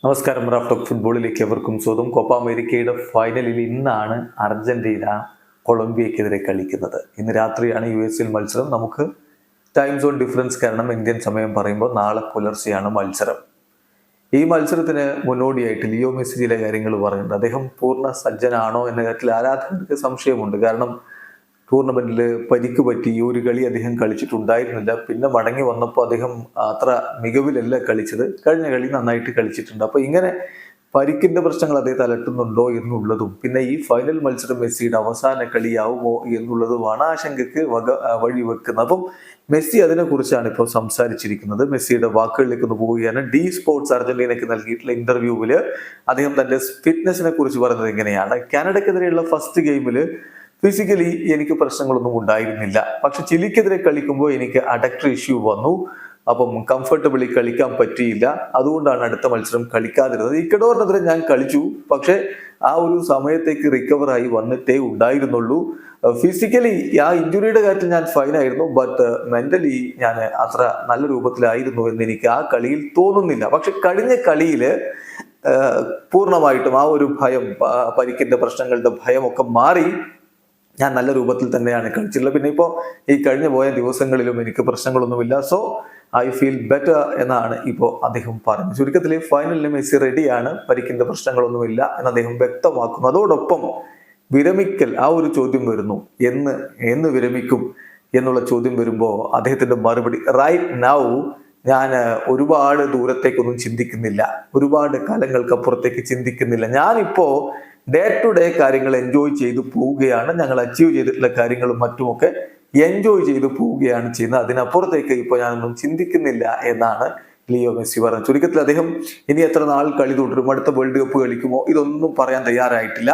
നമസ്കാരം. Raf talk ഫുട്ബോളിലേക്ക് എവർക്കും സ്വാഗതം. കോപ്പ അമേരിക്കയുടെ ഫൈനലിൽ ഇന്നാണ് അർജന്റീന കൊളംബിയക്കെതിരെ കളിക്കുന്നത്. ഇന്ന് രാത്രിയാണ് US മത്സരം. നമുക്ക് ടൈം സോൺ ഡിഫറൻസ് കാരണം ഇന്ത്യൻ സമയം പറയുമ്പോൾ നാളെ പുലർച്ചെയാണ് മത്സരം. ഈ മത്സരത്തിന് മുന്നോടിയായിട്ട് ലിയോ മെസ്സി ചില കാര്യങ്ങൾ പറയുന്നുണ്ട്. അദ്ദേഹം പൂർണ്ണ സജ്ജനാണോ എന്ന കാര്യത്തിൽ ആരാധകർക്ക് സംശയമുണ്ട്. കാരണം ടൂർണമെന്റിൽ പരിക്ക് പറ്റി ഈ ഒരു കളി അദ്ദേഹം കളിച്ചിട്ടുണ്ടായിരുന്നില്ല. പിന്നെ മടങ്ങി വന്നപ്പോൾ അദ്ദേഹം അത്ര മികവിലല്ല കളിച്ചത്. കഴിഞ്ഞ കളി നന്നായിട്ട് കളിച്ചിട്ടുണ്ട്. അപ്പൊ ഇങ്ങനെ പരിക്കിന്റെ പ്രശ്നങ്ങൾ അദ്ദേഹത്തെ അലട്ടുന്നുണ്ടോ എന്നുള്ളതും പിന്നെ ഈ ഫൈനൽ മത്സരം മെസ്സിയുടെ അവസാന കളിയാവുമോ എന്നുള്ളതുമാണ് ആശങ്കയ്ക്ക് വഴിവെക്കുന്നത്. അപ്പം മെസ്സി അതിനെക്കുറിച്ചാണ് ഇപ്പോൾ സംസാരിച്ചിരിക്കുന്നത്. മെസ്സിയുടെ വാക്കുകളിലേക്ക് ഒന്ന് പോവുകയാണ്. ഡി സ്പോർട്സ് അർജന്റീനയ്ക്ക് നൽകിയിട്ടുള്ള ഇന്റർവ്യൂവിൽ അദ്ദേഹം തന്റെ ഫിറ്റ്നസിനെ കുറിച്ച് പറഞ്ഞത് ഇങ്ങനെയാണ്. കാനഡയ്ക്കെതിരെയുള്ള ഫസ്റ്റ് ഗെയിമിൽ ഫിസിക്കലി എനിക്ക് പ്രശ്നങ്ങളൊന്നും ഉണ്ടായിരുന്നില്ല. പക്ഷെ ചിലിക്കെതിരെ കളിക്കുമ്പോൾ എനിക്ക് അഡക്ടർ ഇഷ്യൂ വന്നു. അപ്പം കംഫർട്ടബിളി കളിക്കാൻ പറ്റിയില്ല. അതുകൊണ്ടാണ് അടുത്ത മത്സരം കളിക്കാതിരുന്നത്. ഇക്വഡോറിനെതിരെ ഞാൻ കളിച്ചു, പക്ഷെ ആ ഒരു സമയത്തേക്ക് റിക്കവർ ആയി വന്നിട്ടേ ഉണ്ടായിരുന്നുള്ളൂ. ഫിസിക്കലി ആ ഇഞ്ചുറിയുടെ കാര്യത്തിൽ ഞാൻ ഫൈനായിരുന്നു. ബട്ട് മെന്റലി ഞാൻ അത്ര നല്ല രൂപത്തിലായിരുന്നു എന്ന് എനിക്ക് ആ കളിയിൽ തോന്നുന്നില്ല. പക്ഷെ കഴിഞ്ഞ കളിയിൽ പൂർണ്ണമായിട്ടും ആ ഒരു ഭയം, പരിക്കിന്റെ പ്രശ്നങ്ങളുടെ ഭയമൊക്കെ മാറി ഞാൻ നല്ല രൂപത്തിൽ തന്നെയാണ് കളിച്ചിട്ടുള്ളത്. പിന്നെ ഇപ്പോൾ ഈ കഴിഞ്ഞു പോയ ദിവസങ്ങളിലും എനിക്ക് പ്രശ്നങ്ങളൊന്നുമില്ല. സോ ഐ ഫീൽ ബെറ്റർ എന്നാണ് ഇപ്പോൾ അദ്ദേഹം പറഞ്ഞത്. ചുരുക്കത്തിൽ ഫൈനലിന് മെസ്സി റെഡിയാണ്, പരിക്കിന്റെ പ്രശ്നങ്ങളൊന്നുമില്ല എന്ന് അദ്ദേഹം വ്യക്തമാക്കുന്നു. അതോടൊപ്പം വിരമിക്കൽ ആ ഒരു ചോദ്യം വരുന്നു. എന്ന് വിരമിക്കും എന്നുള്ള ചോദ്യം വരുമ്പോൾ അദ്ദേഹത്തിന്റെ മറുപടി റൈറ്റ് നൗ ഞാൻ ഒരുപാട് ദൂരത്തേക്കൊന്നും ചിന്തിക്കുന്നില്ല, ഒരുപാട് കാലങ്ങൾക്കപ്പുറത്തേക്ക് ചിന്തിക്കുന്നില്ല. ഞാനിപ്പോ ഡേ ടു ഡേ കാര്യങ്ങൾ എൻജോയ് ചെയ്തു പോവുകയാണ്. ഞങ്ങൾ അച്ചീവ് ചെയ്തിട്ടുള്ള കാര്യങ്ങളും മറ്റുമൊക്കെ എൻജോയ് ചെയ്തു പോവുകയാണ് ചെയ്യുന്നത്. അതിനപ്പുറത്തേക്ക് ഇപ്പോൾ ഞാനൊന്നും ചിന്തിക്കുന്നില്ല എന്നാണ് ലിയോ മെസ്സി പറഞ്ഞത്. ചുരുക്കത്തിൽ അദ്ദേഹം ഇനി എത്ര നാൾ കളി തുടരും, അടുത്ത വേൾഡ് കപ്പ് കളിക്കുമോ, ഇതൊന്നും പറയാൻ തയ്യാറായിട്ടില്ല.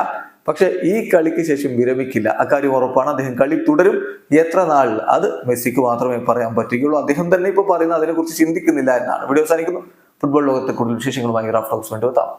പക്ഷെ ഈ കളിക്ക് ശേഷം വിരമിക്കില്ല, അക്കാര്യം ഉറപ്പാണ്. അദ്ദേഹം കളി തുടരും. എത്ര നാൾ അത് മെസ്സിക്ക് മാത്രമേ പറയാൻ പറ്റുകയുള്ളൂ. അദ്ദേഹം തന്നെ ഇപ്പോൾ പറയുന്നത് അതിനെക്കുറിച്ച് ചിന്തിക്കുന്നില്ല എന്നാണ്. വീഡിയോ അവസാനിക്കുന്നു. ഫുട്ബോൾ ലോകത്തെ കൂടുതൽ വിശേഷങ്ങളുമായി റാഫ് ടോക്സ് വേണ്ടി എത്താം.